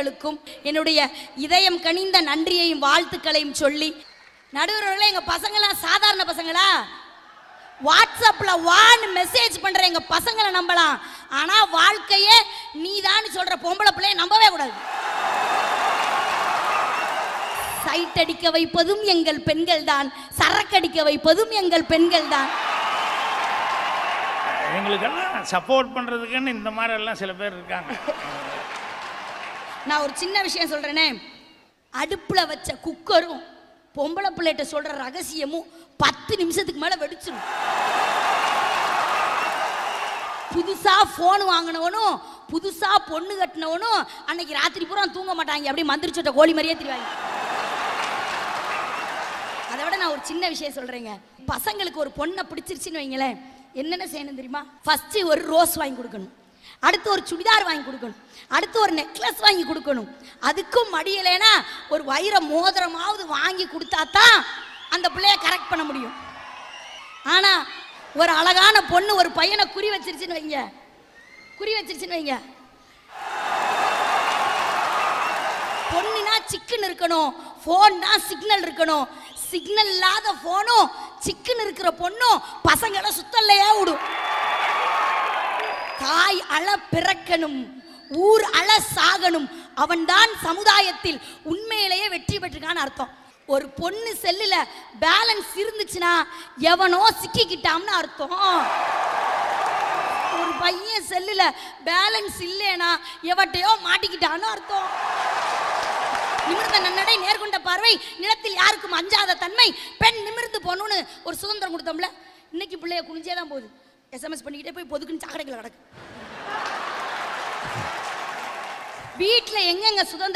பிள்ளைகளுக்கும் என்னுடைய இதயம் கனிந்த நன்றியையும் வாழ்த்துக்களையும் சொல்லி, நடுவர்களே எங்க பசங்களாம் சாதாரண பசங்களா? வாட்ஸ்அப்ல வான்னு மெசேஜ் பண்ற எங்க பசங்களை நம்பலாம், ஆனா வாழ்க்கையே நீதான் சொல்ற பொம்பளை பிள்ளைய நம்பவே கூடாது. சைட் அடிக்க வைப்பதும் எங்கள் பெண்கள் தான், சரக்கடிக்க வைப்பதும் எங்கள் பெண்கள் தான். எங்களுக்கெல்லாம் சப்போர்ட் பண்றதுக்குன்னு இந்த மாதிரி எல்லாம் சில பேர் இருக்காங்க. நான் ஒரு சின்ன விஷயம் சொல்றேனே, அடுப்புல வச்ச குக்கரும் பொம்பளை பிள்ளைகிட்ட சொல்ற ரகசியமும் 10 நிமிஷத்துக்கு மேல வெடிச்சிடும். புதுசா போன் வாங்கினவனும் புதுசா பொண்ணு கட்டினவனும் அன்னைக்கு ராத்திரி பூரா தூங்க மாட்டாங்க, அப்படியே மந்திரிச்சோட்ட கோழி மாதிரியே தெரிவாங்க. அதை விட நான் ஒரு சின்ன விஷயம் சொல்றேங்க, பசங்களுக்கு ஒரு பொண்ணை பிடிச்சிருச்சுன்னு வைங்களேன், என்னென்ன செய்யணும் தெரியுமா? ஃபர்ஸ்ட் ஒரு ரோஸ் வாங்கி கொடுக்கணும், அடுத்து ஒரு சுடிதார் வாங்கி கொடுக்கணும், அடுத்து ஒரு நெக்லஸ் வாங்கி கொடுக்கணும், அதுக்கும் மடியலைன்னா ஒரு வைர மோதிரமாவது வாங்கி கொடுத்தா தான் அந்த பிள்ளைய கரெக்ட் பண்ண முடியும். ஆனா ஒரு அழகான பொண்ணு ஒரு பையனை குறி வச்சிருச்சுன்னு வைங்க, பொண்ணுனா சிக்கன் இருக்கணும், போன்னா சிக்னல் இருக்கணும், சிக்னல் இல்லாத போனும் சிக்கன் இருக்கிற பொண்ணும் பசங்களை சுத்தல்லையா விடும். தாய் அழ பிறக்கணும், ஊர் அழ சாகணும், அவன்தான் சமுதாயத்தில் உண்மையிலேயே வெற்றி பெற்றிருக்கான்னு அர்த்தம். ஒரு பொண்ணு செல்லுல பேலன்ஸ் இருந்துச்சுன்னா எவனோ சிக்கிக்கிட்டான்னு அர்த்தம். ஒரு பையன் செல்லுல பேலன்ஸ் இல்லைனா எவட்டையோ மாட்டிக்கிட்டான்னு அர்த்தம். நிமிர்ந்த நன்னடை, நேர்கொண்ட பார்வை, நிலத்தில் யாருக்கும் அஞ்சாத தன்மை, பெண் நிமிர்ந்து போகணும்னு ஒரு சுதந்திரம் கொடுத்தோம்ல, இன்னைக்கு பிள்ளைய குனிஞ்சே தான் போகுது, எஸ்எம்எஸ் பண்ணிக்கிட்டே போய் பொதுக்குன்னு சாக்கடைகள் கிடக்கு. வீட்டில் எங்கெங்க சுதந்திரம்